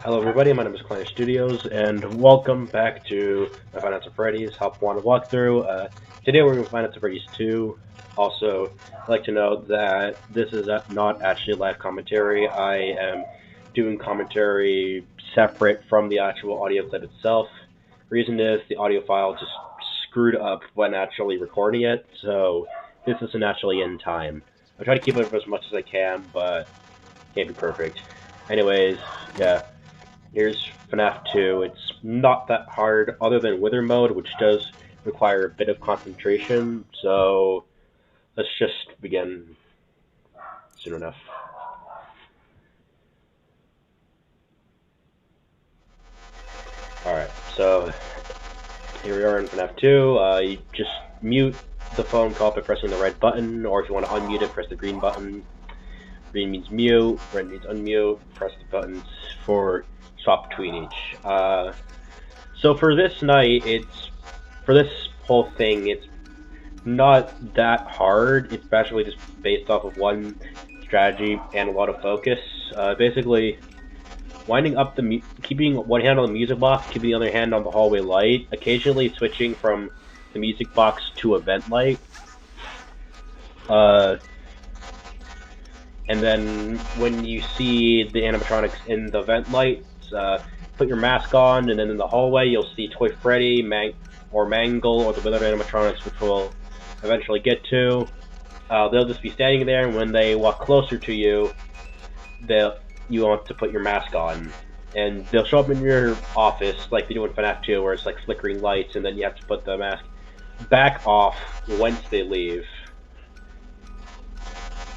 Hello everybody, my name is Kleiner Studios, and welcome back to my Fnaf Freddy's Hop 1 walkthrough. Today we're going to Fnaf Freddy's 2. Also, I'd like to note that this is not actually live commentary. I am doing commentary separate from the actual audio clip itself. Reason is, the audio file just screwed up when actually recording it, so this isn't actually in time. I try to keep it up as much as I can, but can't be perfect. Anyways, yeah. Here's Fnaf 2. It's not that hard, other than Wither mode, which does require a bit of concentration, so let's just begin soon enough. Alright, so here we are in Fnaf 2. You just mute the phone call by pressing the red button, or if you want to unmute it, press the green button. Green means mute, red means unmute. Press the buttons for swap between each. So for this night, for this whole thing, it's not that hard. It's basically just based off of one strategy and a lot of focus. Basically, winding up keeping one hand on the music box, keeping the other hand on the hallway light, occasionally switching from the music box to a vent light. And then when you see the animatronics in the vent lights, put your mask on, and then in the hallway you'll see Toy Freddy, Mangle, or the other animatronics, which we'll eventually get to. They'll just be standing there, and when they walk closer to you, you want to put your mask on. And they'll show up in your office, like they do in Fnaf 2, where it's like flickering lights, and then you have to put the mask back off once they leave.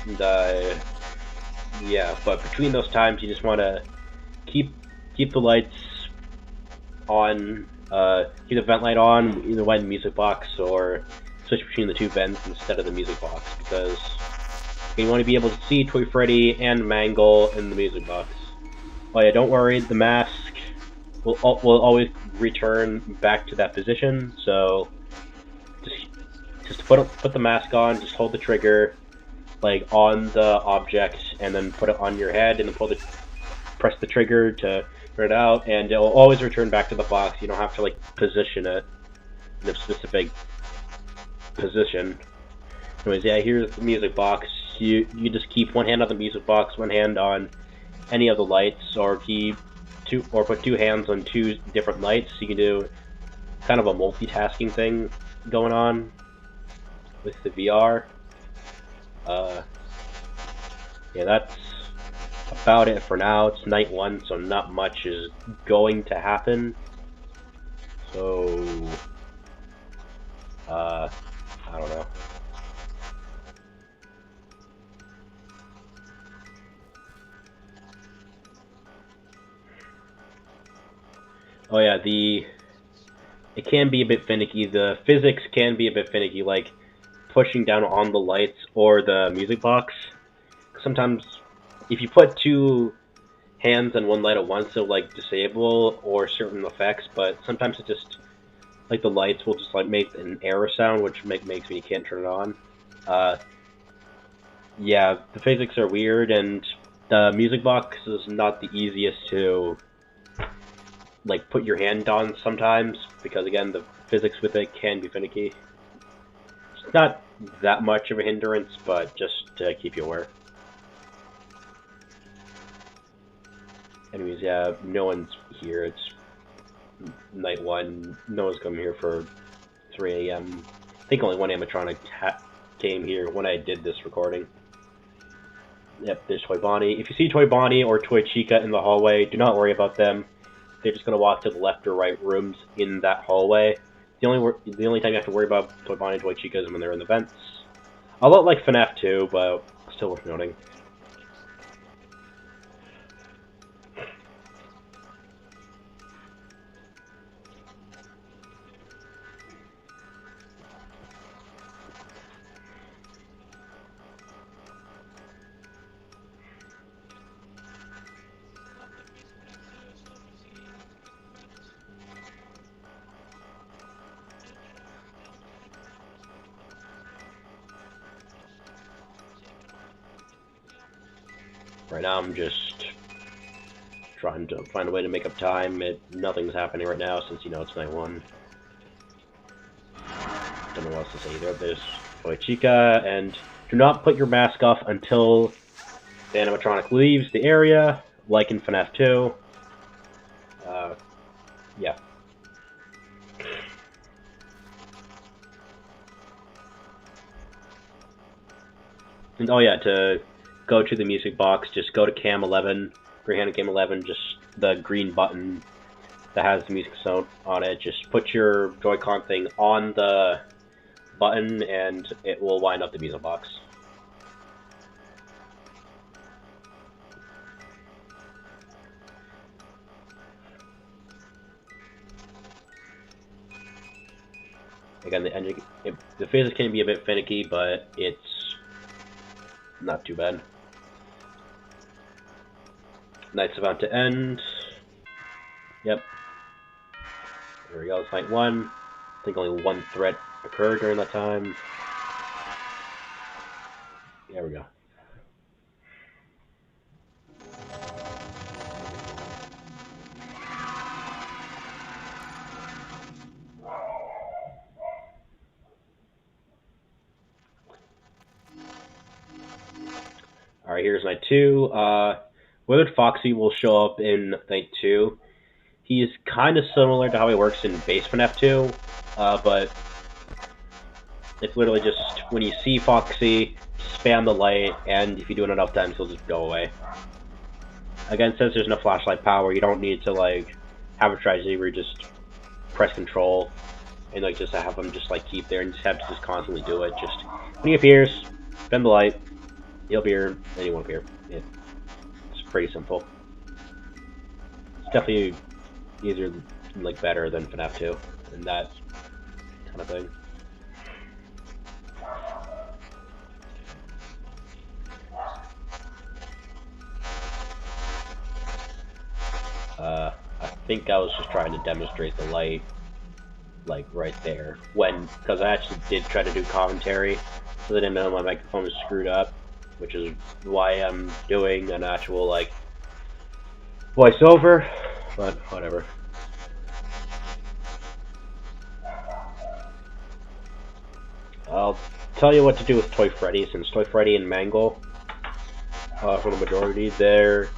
And, yeah, but between those times, you just want to keep the lights on, keep the vent light on, either wind the music box, or switch between the two vents instead of the music box, because you want to be able to see Toy Freddy and Mangle in the music box. Oh yeah, don't worry, the mask will always return back to that position, so just put the mask on, just hold the trigger, like, on the object, and then put it on your head, and then press the trigger to turn it out, and it will always return back to the box. You don't have to, like, position it in a specific position. Anyways, yeah, here's the music box. You just keep one hand on the music box, one hand on any of the lights, or put two hands on two different lights. You can do kind of a multitasking thing going on with the VR. Yeah, that's about it for now. It's night 1, so not much is going to happen. So, I don't know. Oh yeah, it can be a bit finicky. The physics can be a bit finicky, like pushing down on the lights or the music box. Sometimes, if you put two hands on one light at once, it'll like disable or certain effects, but sometimes it just, like, the lights will just like make an error sound, which makes me you can't turn it on. Yeah, the physics are weird, and the music box is not the easiest to, like, put your hand on sometimes, because again, the physics with it can be finicky. It's not that much of a hindrance, but just to keep you aware. Anyways, yeah, no one's here. It's night 1. No one's come here for 3 a.m. I think only one animatronic came here when I did this recording. Yep, there's Toy Bonnie. If you see Toy Bonnie or Toy Chica in the hallway, do not worry about them. They're just going to walk to the left or right rooms in that hallway. The only time you have to worry about Toy Bonnie and Toy Chica is when they're in the vents. A lot like Fnaf 2, but still worth noting. Right now I'm just trying to find a way to make up time. Nothing's happening right now since, you know, it's night 1. Don't know what else to say either. There's Toy Chica, and do not put your mask off until the animatronic leaves the area, like in Fnaf 2. Yeah. And oh yeah, to go to the music box, just go to cam 11, green-handed cam 11, just the green button that has the music zone on it. Just put your Joy-Con thing on the button, and it will wind up the music box. Again, the physics can be a bit finicky, but it's not too bad. Night's about to end. Yep. There we go, it's night 1. I think only 1 threat occurred during that time. There we go. Alright, here's night 2. Withered Foxy will show up in night 2. He's kind of similar to how he works in base Fnaf 2, but it's literally just when you see Foxy, spam the light, and if you do it enough times, he'll just go away. Again, since there's no flashlight power, you don't need to like have a strategy where you just press control and like just have him just like keep there and just have to just constantly do it. Just when he appears, spam the light, he'll appear, then he won't appear. It's pretty simple. It's definitely easier, like better than Fnaf 2 and that kind of thing. I think I was just trying to demonstrate the light, like right there, because I actually did try to do commentary, so I didn't know my microphone was screwed up, which is why I'm doing an actual, like, voiceover, but whatever. I'll tell you what to do with Toy Freddy, since Toy Freddy and Mangle, for the majority, they're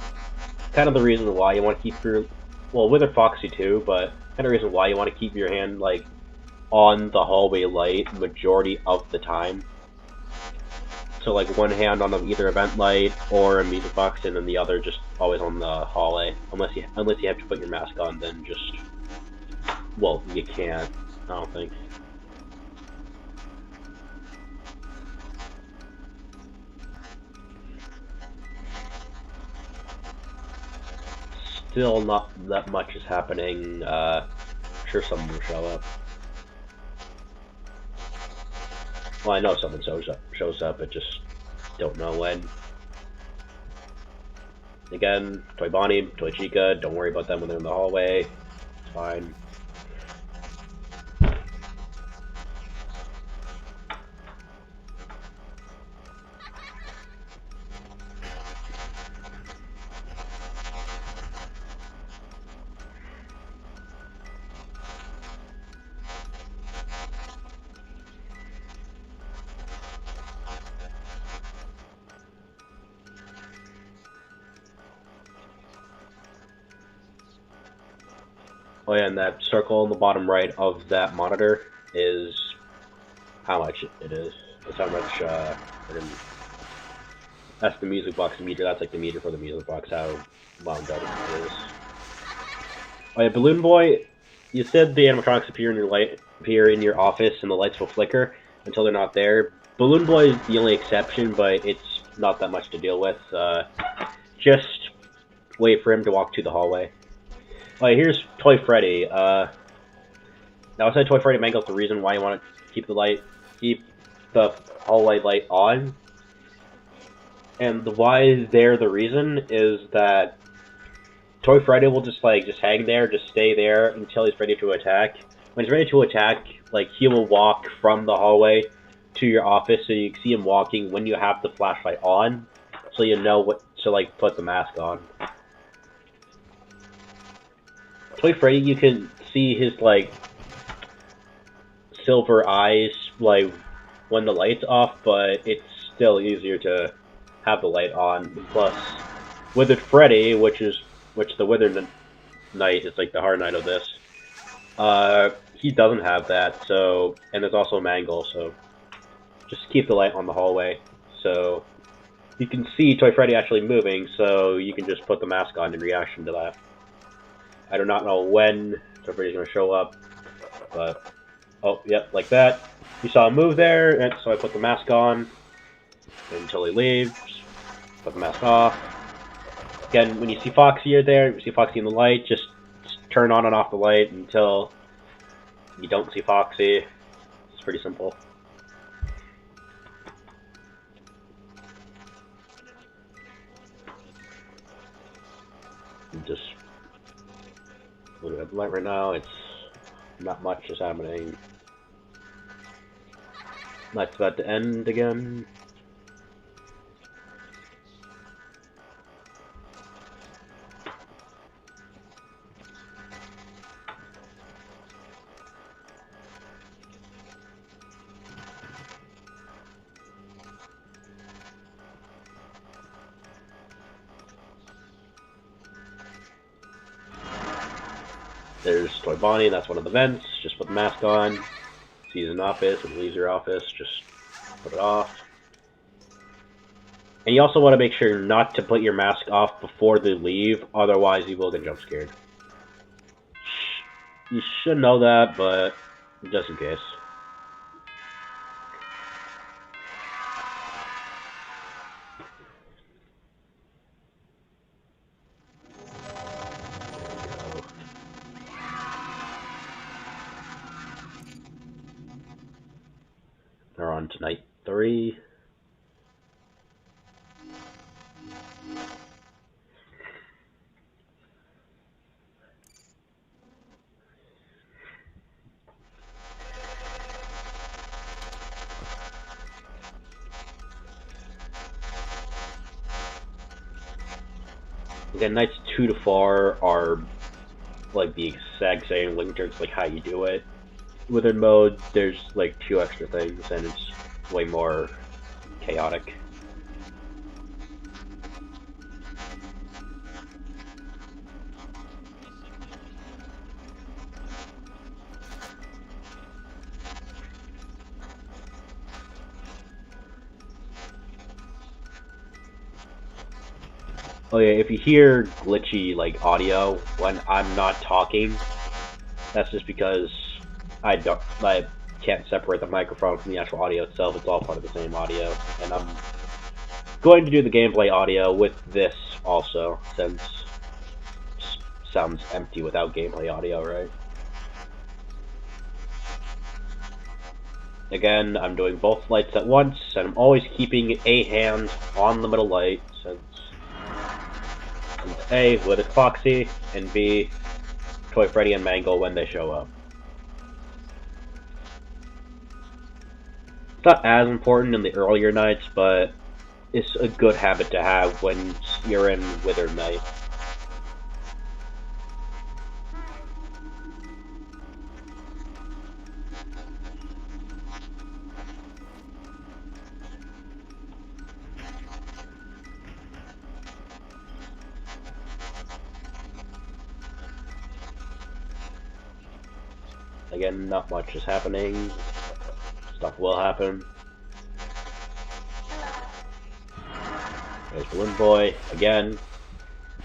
kind of the reason why you want to keep your, well, Withered Foxy too, but kind of the reason why you want to keep your hand, like, on the hallway light majority of the time. So, like, one hand on either event light or a music box, and then the other just always on the hallway. Unless you have to put your mask on, then just, well, you can't, I don't think. Still not that much is happening. I'm sure someone will show up. Well, I know someone shows up, but just don't know when. Again, Toy Bonnie, Toy Chica, don't worry about them when they're in the hallway. It's fine. Oh yeah, and that circle in the bottom right of that monitor is how much it is. That's how much, that's the music box meter, that's like the meter for the music box, how wound up it is. Oh yeah, Balloon Boy, you said the animatronics appear in your office and the lights will flicker until they're not there. Balloon Boy is the only exception, but it's not that much to deal with. Just wait for him to walk to the hallway. Alright, here's Toy Freddy. Now I said Toy Freddy Mangle's the reason why you want to keep the hallway light on. And the why there the reason is that Toy Freddy will just hang there, just stay there until he's ready to attack. When he's ready to attack, like, he will walk from the hallway to your office, so you can see him walking when you have the flashlight on, so you know what to, like, put the mask on. Toy Freddy, you can see his, like, silver eyes, like, when the light's off, but it's still easier to have the light on. Plus, Withered Freddy, which the Withered Knight is, like, the hard knight of this, he doesn't have that, so, and there's also Mangle, so just keep the light on the hallway, so you can see Toy Freddy actually moving, so you can just put the mask on in reaction to that. I do not know when Toy Freddy's going to show up, but, oh, yep, like that. You saw him move there, and so I put the mask on until he leaves, put the mask off. Again, when you see Foxy there, you see Foxy in the light, just turn on and off the light until you don't see Foxy. It's pretty simple. And just looking at the light right now, it's not much is happening. Night's about to end again. There's Toy Bonnie, that's one of the vents. Just put the mask on. Sees an office and leaves your office, just put it off. And you also want to make sure not to put your mask off before they leave, otherwise you will get jump scared. You should know that, but just in case. We're on to night 3. Again, nights 2 to 4 are like the exact same, like in terms of like how you do it. Within mode, there's like 2 extra things, and it's way more chaotic. Oh yeah, if you hear glitchy like audio when I'm not talking, that's just because I can't separate the microphone from the actual audio itself. It's all part of the same audio, and I'm going to do the gameplay audio with this also, since it sounds empty without gameplay audio, right? Again, I'm doing both lights at once, and I'm always keeping a hand on the middle light, since A, with it Foxy, and B, Toy Freddy and Mangle when they show up. It's not as important in the earlier nights, but it's a good habit to have when you're in Withered Night. Again, not much is happening. Stuff will happen. There's Balloon Boy. Again,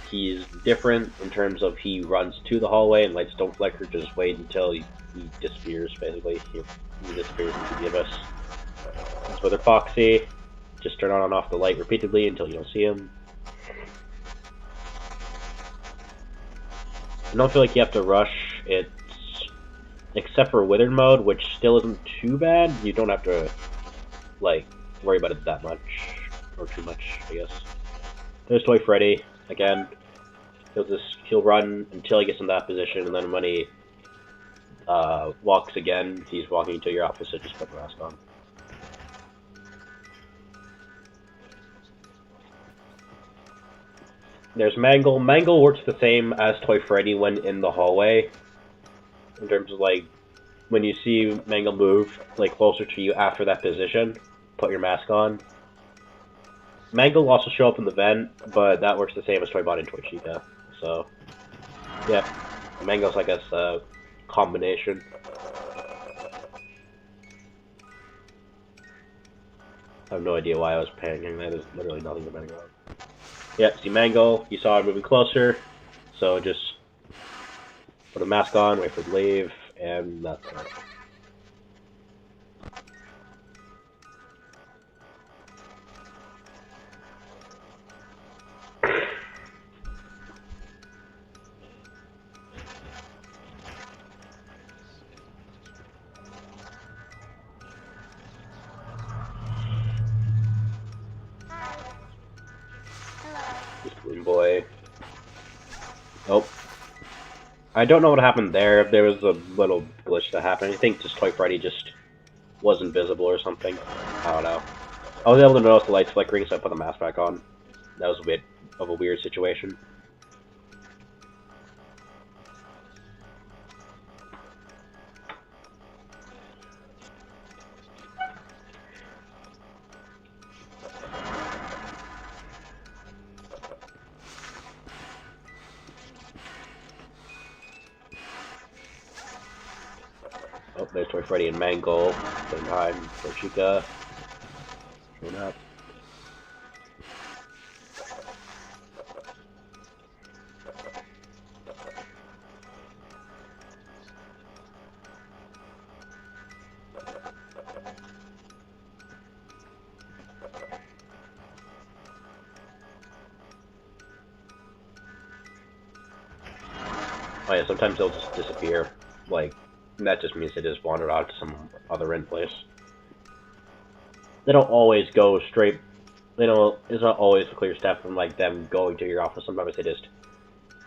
he's different in terms of he runs to the hallway and lights don't flicker. Just wait until he disappears, basically. He disappears into the abyss. That's Wither Foxy. Just turn on and off the light repeatedly until you don't see him. I don't feel like you have to rush it. Except for Withered mode, which still isn't too bad. You don't have to, like, worry about it that much. Or too much, I guess. There's Toy Freddy. Again, he'll run until he gets in that position, and then when he walks again, he's walking into your office, so just put the mask on. There's Mangle. Mangle works the same as Toy Freddy when in the hallway. In terms of, like, when you see Mangle move, like, closer to you after that position, put your mask on. Mangle will also show up in the vent, but that works the same as Toybot and Toy Chica. So, yeah. Mangle's, I guess, a combination. I have no idea why I was panicking. That is literally nothing depending on. Yep, see Mangle. You saw it moving closer. So just put a mask on, wait for it to leave, and that's it. This Balloon Boy. Nope. I don't know what happened there. There was a little glitch that happened. I think just Toy Freddy just wasn't visible or something. I don't know. I was able to notice the lights flickering, so I put the mask back on. That was a bit of a weird situation. Oh, there's Toy Freddy and Mangle. Same time, Toy Chica. Showing up. Oh yeah, sometimes they'll just disappear. Like, that just means they just wandered out to some other end place. They don't always go straight. It's not always a clear step from like them going to your office. Sometimes they just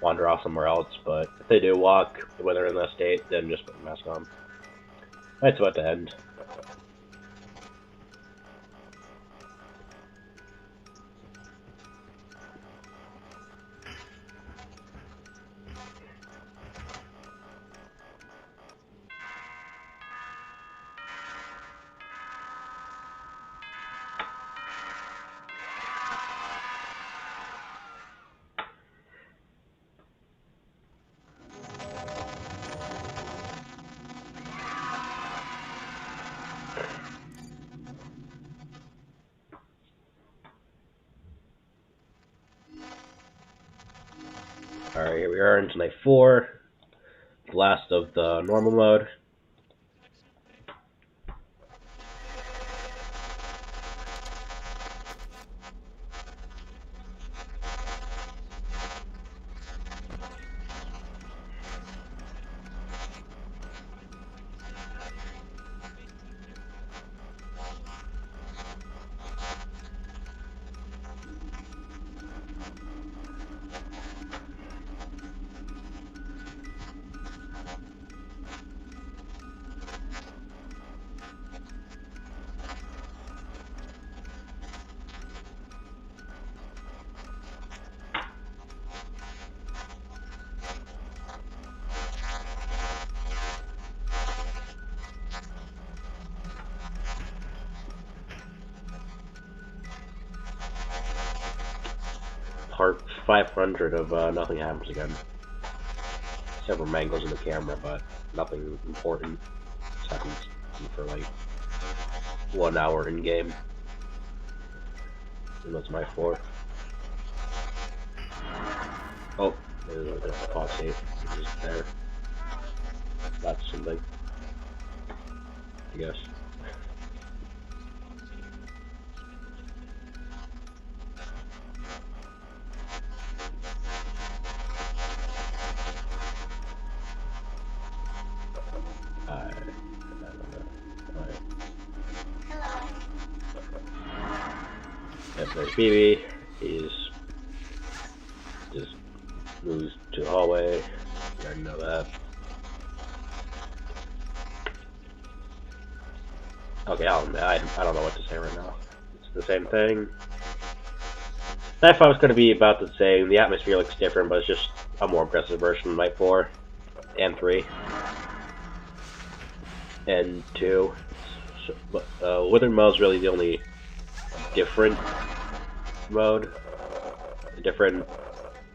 wander off somewhere else. But if they do walk, when they're in that state, then just put the mask on. That's about to end. Alright, here we are into night 4. The last of the normal mode. Part 500 of Nothing Happens Again. Several mangles in the camera, but nothing important. Just happens for like 1 hour in game. And that's my floor. Oh, there's a pause save. It's just there. That's something, I guess. Yep, there's BB. He's just moves to the hallway. You already know that. Okay, I don't know what to say right now. It's the same thing. Night 5 is going to be about the same. The atmosphere looks different, but it's just a more aggressive version of Night 4 and 3 and 2. Withered mode is really the only different mode, a different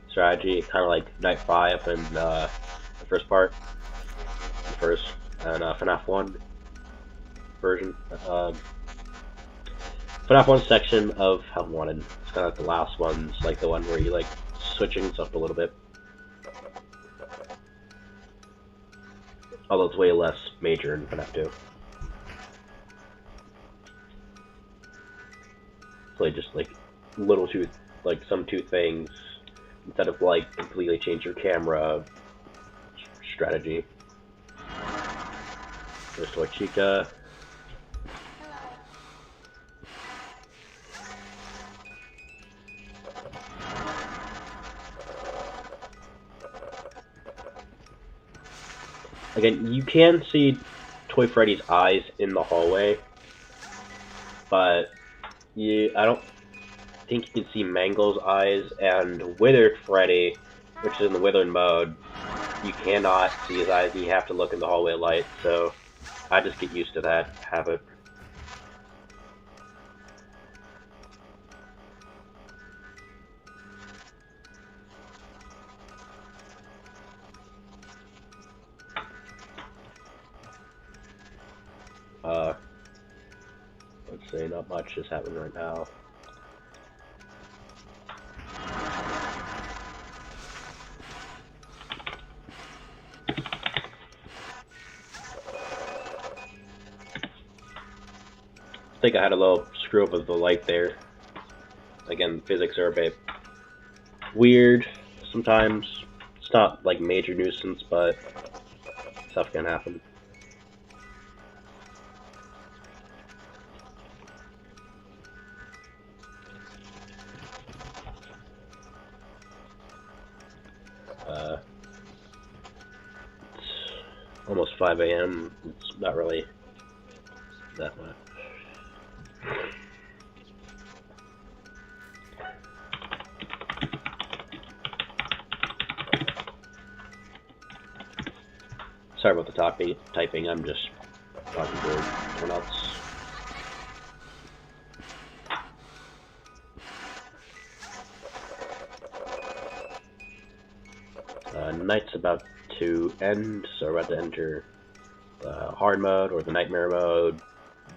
strategy, kind of like Night 5 and the first part, and Fnaf 1 version. Fnaf 1 section of Help Wanted. It's kind of like the last ones, like the one where you like switching stuff a little bit. Although it's way less major in Fnaf 2. It's like just like little two, like some two things, instead of like completely change your camera strategy. There's Toy Chica. Again, you can see Toy Freddy's eyes in the hallway, but I don't think you can see Mangle's eyes, and Withered Freddy, which is in the Withered mode, you cannot see his eyes, and you have to look in the hallway light, so I just get used to that habit. Let's say not much is happening right now. I think I had a little screw up with the light there. Again, physics are a bit weird sometimes. It's not like major nuisance, but stuff can happen. It's almost 5 a.m. It's not really that much. Sorry about the typing, I'm just talking to someone else. Night's about to end, so we're about to enter the hard mode or the nightmare mode,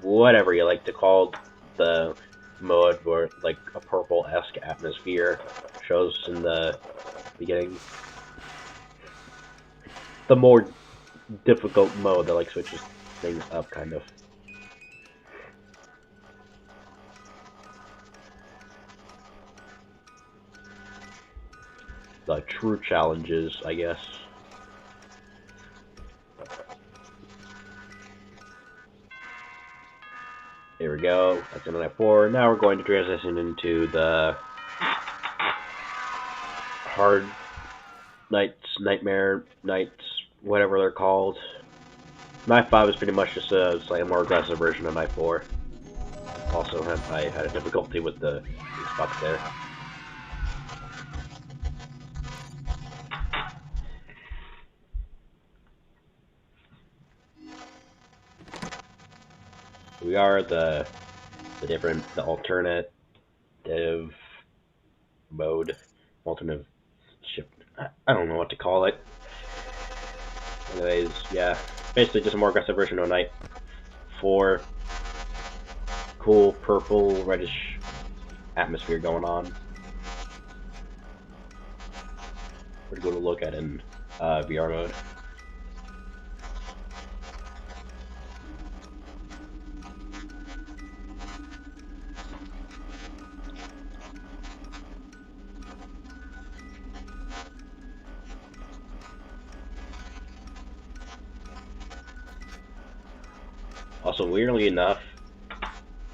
whatever you like to call the mode where like a purple-esque atmosphere shows in the beginning. The more difficult mode that like switches things up, kind of. The true challenges, I guess. There we go. That's in Night 4. Now we're going to transition into the hard nights, nightmare nights, whatever they're called. Night 5 is pretty much just a slightly more aggressive version of Night 4. Also, I had a difficulty with the spots there. We are the alternative mode, alternative shift. I don't know what to call it. Anyways, yeah, basically just a more aggressive version of Night 4. Cool purple reddish atmosphere going on. Pretty good to look at in VR mode. Also, weirdly enough,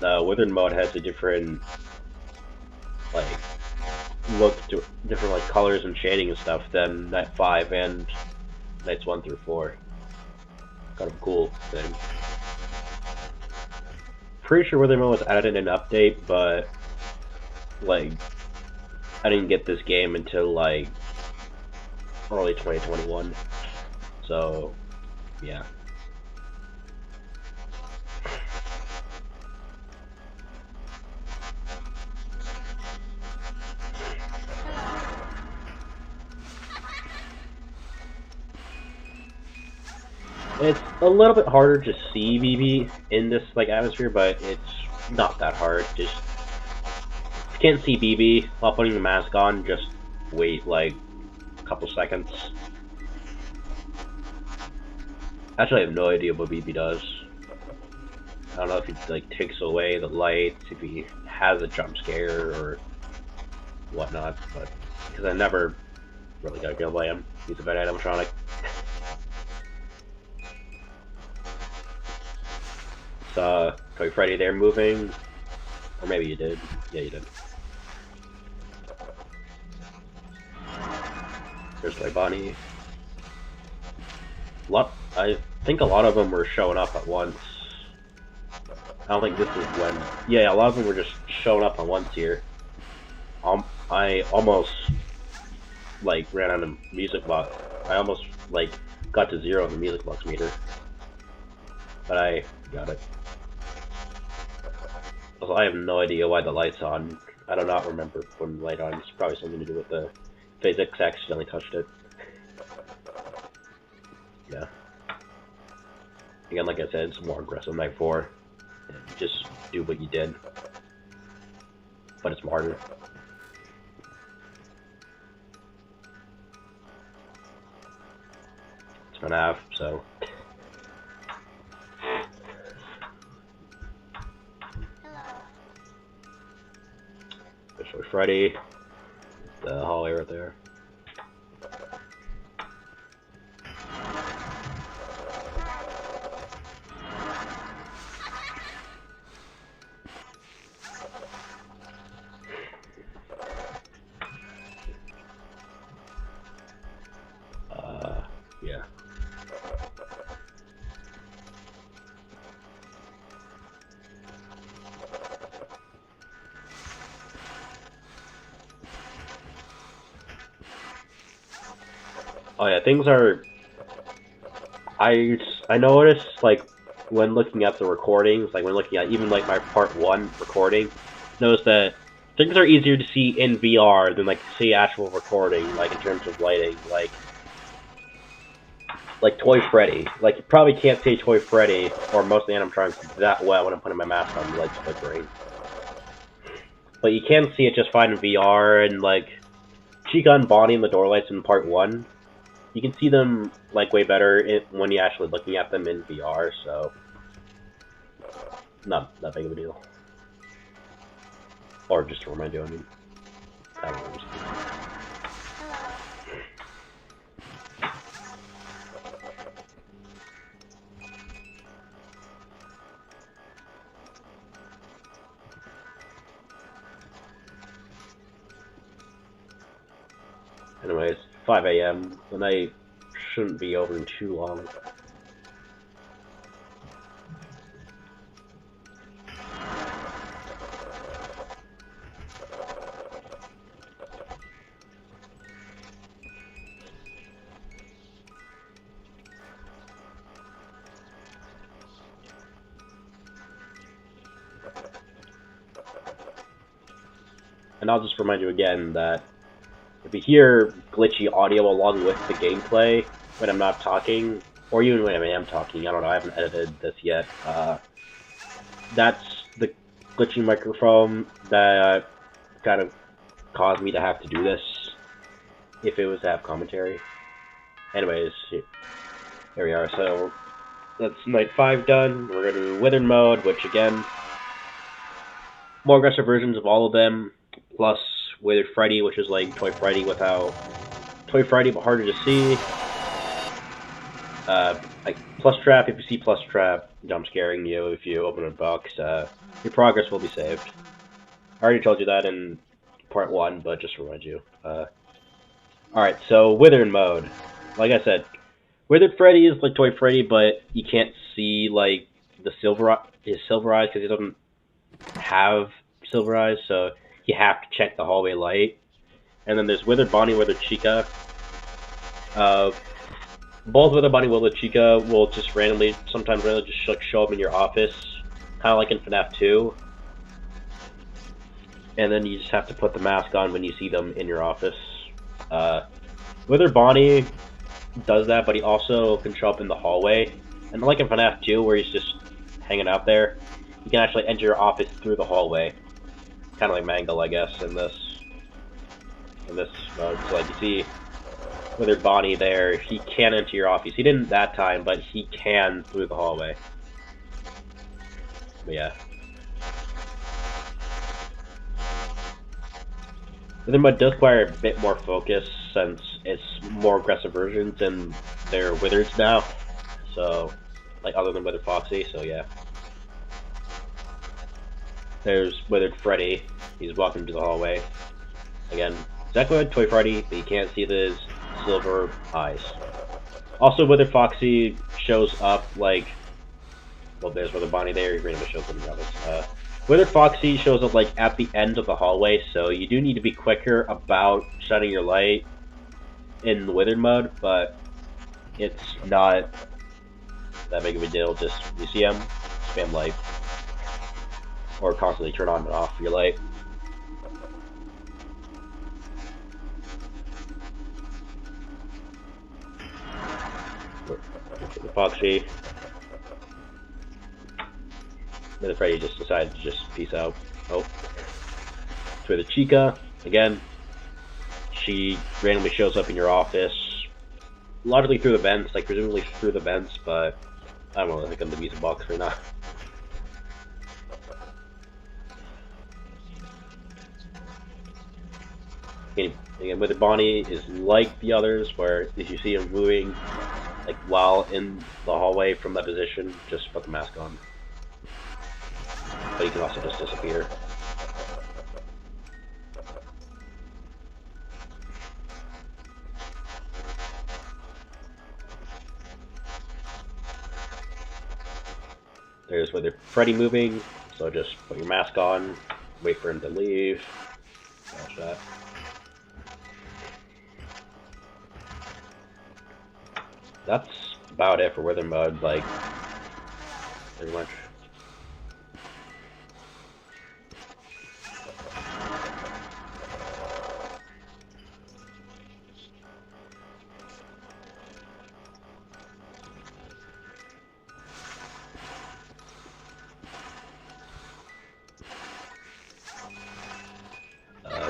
the Withered mode has a different, like, look to different, like, colors and shading and stuff than Night 5 and Nights 1 through 4. Kind of cool thing. Pretty sure Withered mode was added in an update, but, like, I didn't get this game until like early 2021. So yeah. It's a little bit harder to see BB in this like atmosphere, but it's not that hard. Just if you can't see BB while putting the mask on, just wait like a couple seconds. Actually, I have no idea what BB does. I don't know if he like takes away the lights, if he has a jump scare or whatnot, but because I never really got killed by him. He's a bad animatronic. Saw Toy Freddy there moving, or maybe you did. Yeah, you did. There's Toy Bonnie. I think a lot of them were showing up at once. I don't think this is when. Yeah, a lot of them were just showing up at once here. I almost like ran out of music box. I almost like got to 0 on the music box meter, but I got it. Also, I have no idea why the light's on. I do not remember putting the light on. It's probably something to do with the physics. Accidentally touched it. Yeah. Again, like I said, it's more aggressive Night 4. Just do what you did, but it's harder. It's Fnaf, so. Especially Freddy, the hallway right there. Yeah. Oh yeah, things are. I noticed like when looking at the recordings, like when looking at even like my part 1 recording, notice that things are easier to see in VR than like see actual recording, like in terms of lighting, like Toy Freddy. Like you probably can't see Toy Freddy or most of the animatronics that well when I'm putting my mask on, the lights flickering. But you can see it just fine in VR, and like Chica and Bonnie and the door lights in part 1. You can see them like way better when you're actually looking at them in VR, so not that big of a deal. Or just to remind you, I mean, I don't know. Anyways, 5 a.m. The night shouldn't be over in too long. And I'll just remind you again that if you hear glitchy audio along with the gameplay when I'm not talking, or even when I am talking, I don't know, I haven't edited this yet, that's the glitchy microphone that kind of caused me to have to do this, if it was to have commentary. Anyways, here we are, so that's night 5 done. We're going to do Withered mode, which again, more aggressive versions of all of them, plus Withered Freddy, which is like Toy Freddy without Toy Freddy, but harder to see. Like Plus Trap, if you see Plus Trap jump scaring you if you open a box, your progress will be saved. I already told you that in part 1, but just to remind you. Alright, so Withered mode. Like I said, Withered Freddy is like Toy Freddy, but you can't see like his silver eyes because he doesn't have silver eyes, so you have to check the hallway light. And then there's Withered Bonnie, Withered Chica. Both Withered Bonnie, Withered Chica will just sometimes randomly just like show up in your office, kind of like in Fnaf 2. And then you just have to put the mask on when you see them in your office. Withered Bonnie does that, but he also can show up in the hallway. And like in Fnaf 2, where he's just hanging out there, he can actually enter your office through the hallway. Kind of like Mangle, I guess, in this mode. So like you see Withered Bonnie there, he can enter your office. He didn't that time, but he can through the hallway. But yeah. Withered mode does require a bit more focus since it's more aggressive versions and they're Withereds now. So, like other than Withered Foxy, so yeah. There's Withered Freddy. He's walking to the hallway. Again, exactly like Toy Freddy, but you can't see his silver eyes. Also, Withered Foxy shows up like, well, there's Withered Bonnie there. He randomly shows up in the office. Withered Foxy shows up like at the end of the hallway, so you do need to be quicker about shining your light in the Withered mode, but it's not that big of a deal. Just you see him, spam light, or constantly turn on and off your light. Withered Foxy. Withered Freddy just decided to just peace out. Oh. Withered Chica, again, she randomly shows up in your office, largely through the vents, like presumably through the vents, but I don't know, I think I'm the music box or not. Again, Withered Bonnie is like the others, where if you see him moving, like while in the hallway from that position, just put the mask on. But he can also just disappear. There's Withered Freddy moving, so just put your mask on, wait for him to leave. Watch that. That's about it for Withered mode, like, pretty much.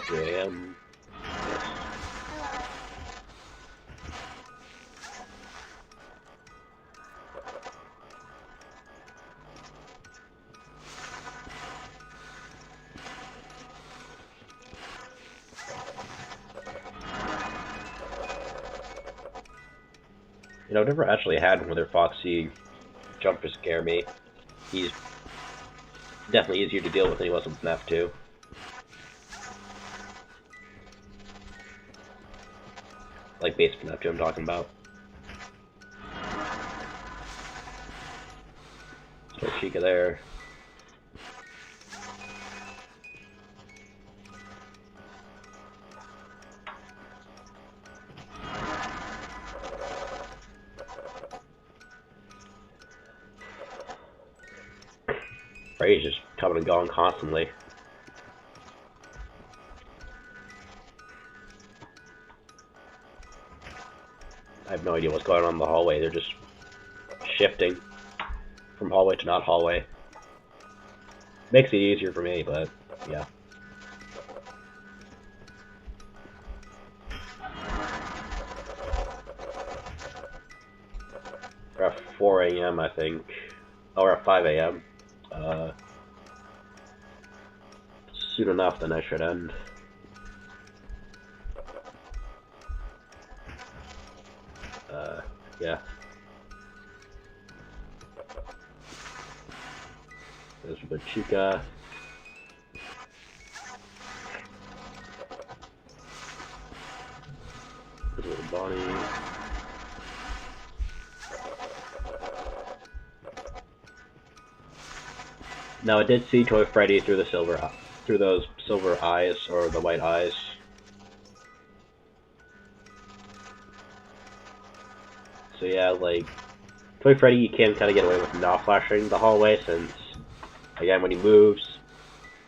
Here I am. Yes. You know, I've never actually had Withered Foxy jump to scare me. He's definitely easier to deal with than he was in Fnaf 2. Like base Fnaf 2 I'm talking about. So Chica there. Freddy's just coming and going constantly. I have no idea what's going on in the hallway. They're just shifting from hallway to not hallway. Makes it easier for me, but yeah. We're at 4 a.m. I think. Oh, we're at 5 a.m. Soon enough, then I should end. Yeah. There's the Chica. There's a little Bonnie. Now I did see Toy Freddy through those silver eyes, or the white eyes. So yeah, like, Toy Freddy, you can kind of get away with not flashing the hallway, since, again, when he moves,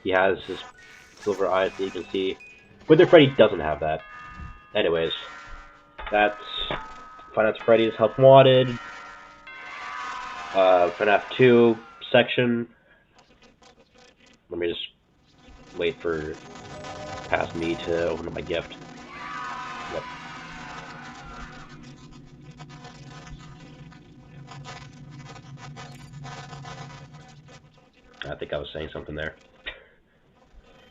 he has his silver eyes that you can see. Wither Freddy doesn't have that. Anyways, that's Finance Freddy's Help Wanted, Fnaf 2 section. Let me just wait for past me to open up my gift. Yep. I think I was saying something there.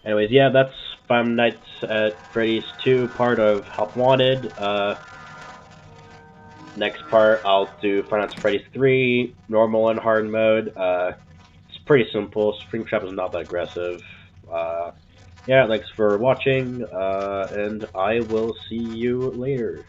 Anyways, yeah, that's Five Nights at Freddy's 2, part of Help Wanted. Next part, I'll do Five Nights at Freddy's 3, normal and hard mode. It's pretty simple. Springtrap is not that aggressive. Yeah, thanks for watching, and I will see you later.